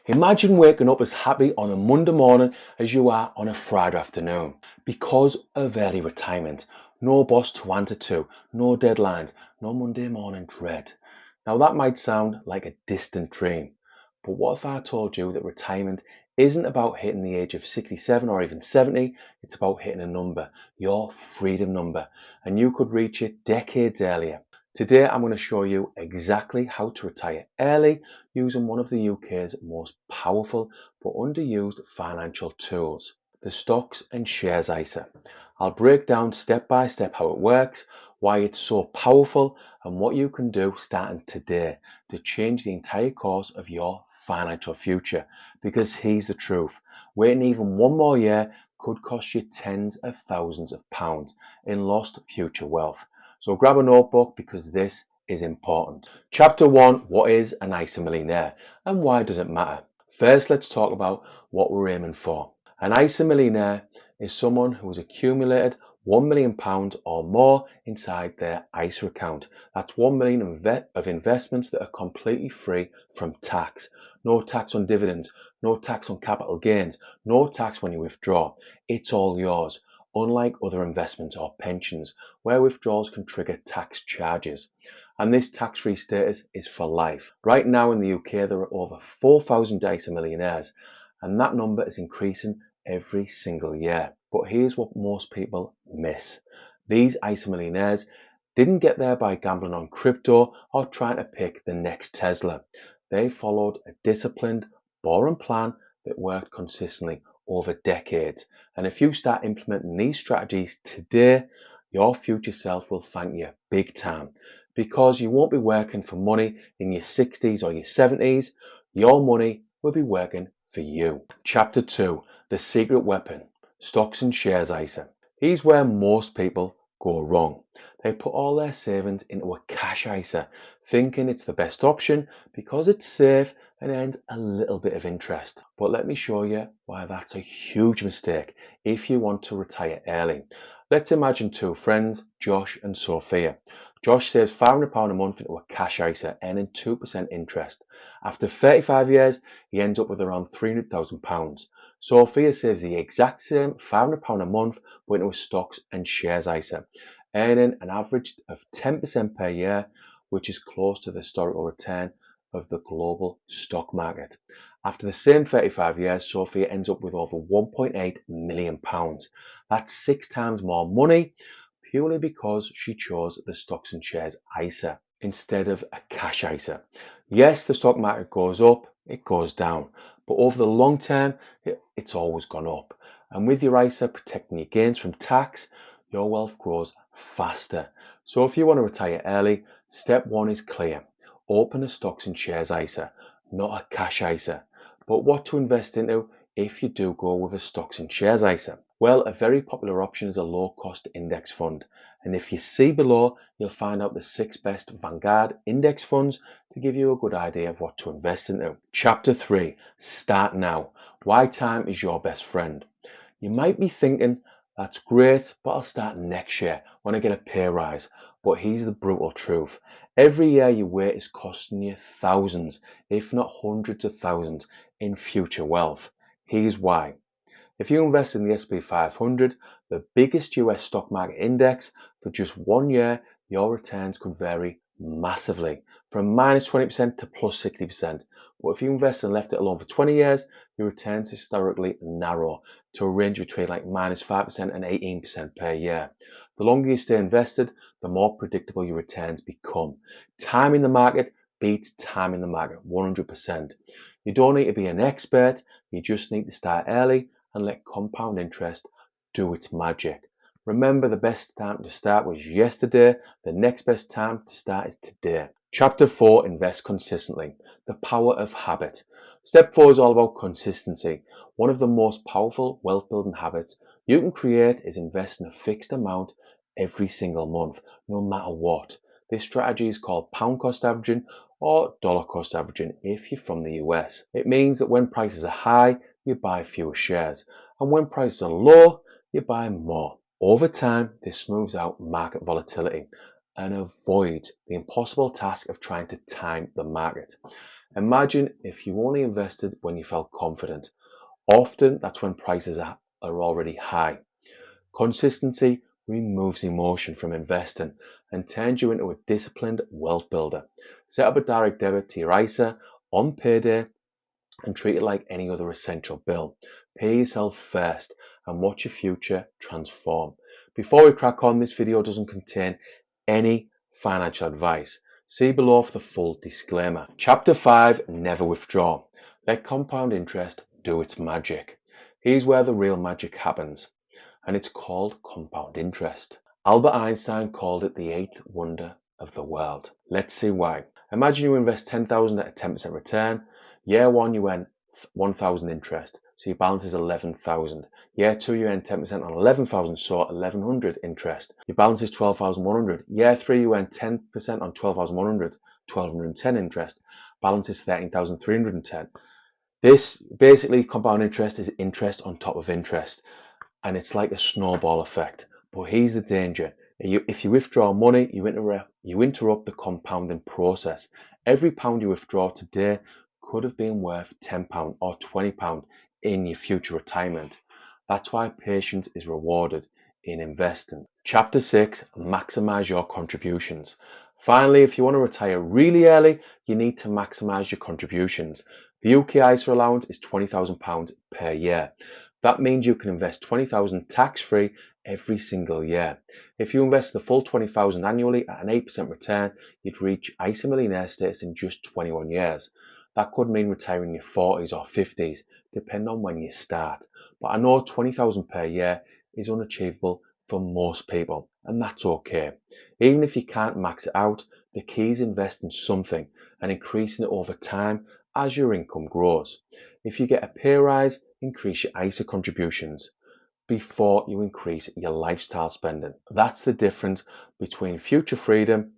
Imagine waking up as happy on a Monday morning as you are on a Friday afternoon because of early retirement. No boss to answer to, no deadlines, no Monday morning dread. Now that might sound like a distant dream, but what if I told you that retirement isn't about hitting the age of 67 or even 70, it's about hitting a number, your freedom number, and you could reach it decades earlier. Today I'm going to show you exactly how to retire early using one of the UK's most powerful but underused financial tools, the Stocks and Shares ISA. I'll break down step by step how it works, why it's so powerful, and what you can do starting today to change the entire course of your financial future. Because here's the truth, waiting even one more year could cost you tens of thousands of pounds in lost future wealth. So grab a notebook because this is important. Chapter 1, what is an ISA millionaire and why does it matter? First, let's talk about what we're aiming for. An ISA millionaire is someone who has accumulated £1 million or more inside their ISA account. That's £1 million of investments that are completely free from tax. No tax on dividends, no tax on capital gains, no tax when you withdraw. It's all yours. Unlike other investments or pensions, where withdrawals can trigger tax charges. And this tax-free status is for life. Right now in the UK, there are over 4,000 ISA millionaires, and that number is increasing every single year. But here's what most people miss. These ISA millionaires didn't get there by gambling on crypto or trying to pick the next Tesla. They followed a disciplined, boring plan that worked consistently over decades. And if you start implementing these strategies today, your future self will thank you big time, because you won't be working for money in your 60s or your 70s. Your money will be working for you. Chapter 2, the secret weapon, Stocks and Shares ISA. Here's where most people go wrong. They put all their savings into a cash ISA, thinking it's the best option because it's safe and earns a little bit of interest. But let me show you why that's a huge mistake if you want to retire early. Let's imagine two friends, Josh and Sophia. Josh saves £500 a month into a cash ISA, earning 2% interest. After 35 years, he ends up with around £300,000. Sophia saves the exact same £500 a month, but into a Stocks and Shares ISA, earning an average of 10% per year, which is close to the historical return of the global stock market. After the same 35 years, Sophia ends up with over £1.8 million. That's 6 times more money, purely because she chose the Stocks and Shares ISA instead of a cash ISA. Yes, the stock market goes up, it goes down, but over the long term, it's always gone up. And with your ISA protecting your gains from tax, your wealth grows faster. So if you want to retire early, step 1 is clear. Open a Stocks and Shares ISA, not a cash ISA. But what to invest into if you do go with a Stocks and Shares ISA? Well, a very popular option is a low-cost index fund. And if you see below, you'll find out the 6 best Vanguard index funds to give you a good idea of what to invest into. Chapter 3, start now. Why time is your best friend. You might be thinking, that's great, but I'll start next year when I get a pay rise. But here's the brutal truth. Every year you wait is costing you thousands, if not hundreds of thousands, in future wealth. Here's why. If you invest in the S&P 500, the biggest US stock market index, for just 1 year, your returns could vary massively, from minus 20% to plus 60%. But if you invest and left it alone for 20 years, your returns historically narrow to a range between like minus 5% and 18% per year. The longer you stay invested, the more predictable your returns become. Time in the market beats time in the market, 100%. You don't need to be an expert, you just need to start early and let compound interest do its magic. Remember, the best time to start was yesterday. The next best time to start is today. Chapter 4, invest consistently. The power of habit. Step 4 is all about consistency. One of the most powerful wealth building habits you can create is investing a fixed amount every single month, no matter what. This strategy is called pound cost averaging or dollar cost averaging if you're from the US. It means that when prices are high, you buy fewer shares, and when prices are low, you buy more. Over time, this smooths out market volatility and avoids the impossible task of trying to time the market. Imagine if you only invested when you felt confident. Often that's when prices are already high. Consistency removes emotion from investing and turns you into a disciplined wealth builder. Set up a direct debit to your ISA on payday and treat it like any other essential bill. Pay yourself first and watch your future transform. Before we crack on, this video doesn't contain any financial advice. See below for the full disclaimer. Chapter 5, Never Withdraw. Let compound interest do its magic. Here's where the real magic happens, and it's called compound interest. Albert Einstein called it the eighth wonder of the world. Let's see why. Imagine you invest 10,000 at a 10% return. Year 1 you earn 1,000 interest, so your balance is 11,000. Year 2 you earn 10% on 11,000, so 1,100 interest. Your balance is 12,100. Year 3 you earn 10% on 12,100, 1,210 interest. Balance is 13,310. This basically compound interest is interest on top of interest, and it's like a snowball effect. But here's the danger. If you withdraw money, you interrupt the compounding process. Every pound you withdraw today could have been worth £10 or £20 in your future retirement. That's why patience is rewarded in investing. Chapter 6, maximize your contributions. Finally, if you want to retire really early, you need to maximize your contributions. The UK ISA allowance is £20,000 per year. That means you can invest £20,000 tax-free every single year. If you invest the full £20,000 annually at an 8% return, you'd reach ISA millionaire status in just 21 years. That could mean retiring in your 40s or 50s, depending on when you start. But I know £20,000 per year is unachievable for most people, and that's okay. Even if you can't max it out, the key is investing something and increasing it over time as your income grows. If you get a pay rise, increase your ISA contributions before you increase your lifestyle spending. That's the difference between future freedom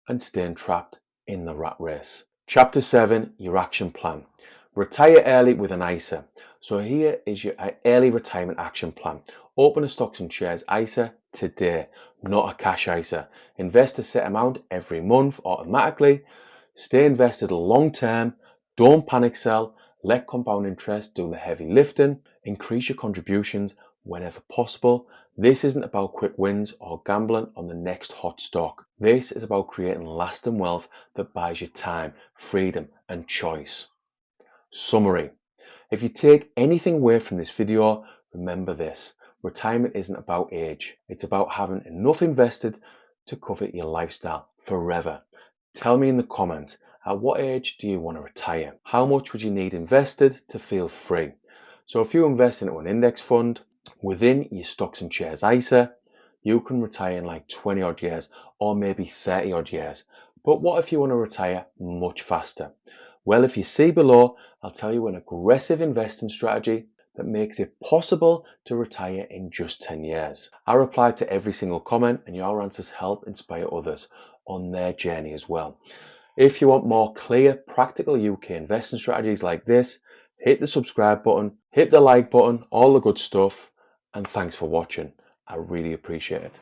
and staying trapped in the rat race. Chapter 7, your action plan. Retire early with an ISA. So here is your early retirement action plan. Open a stocks and shares ISA today, not a cash ISA. Invest a set amount every month automatically. Stay invested long term. Don't panic sell. Let compound interest do the heavy lifting. Increase your contributions whenever possible. This isn't about quick wins or gambling on the next hot stock. This is about creating lasting wealth that buys you time, freedom, and choice. Summary. If you take anything away from this video, remember this. Retirement isn't about age. It's about having enough invested to cover your lifestyle forever. Tell me in the comments, at what age do you want to retire? How much would you need invested to feel free? So if you invest into an index fund within your stocks and shares ISA, you can retire in like 20 odd years or maybe 30 odd years. But what if you want to retire much faster? Well, if you see below, I'll tell you an aggressive investing strategy that makes it possible to retire in just 10 years. I reply to every single comment, and your answers help inspire others on their journey as well. If you want more clear, practical UK investing strategies like this, hit the subscribe button, hit the like button, all the good stuff, and thanks for watching. I really appreciate it.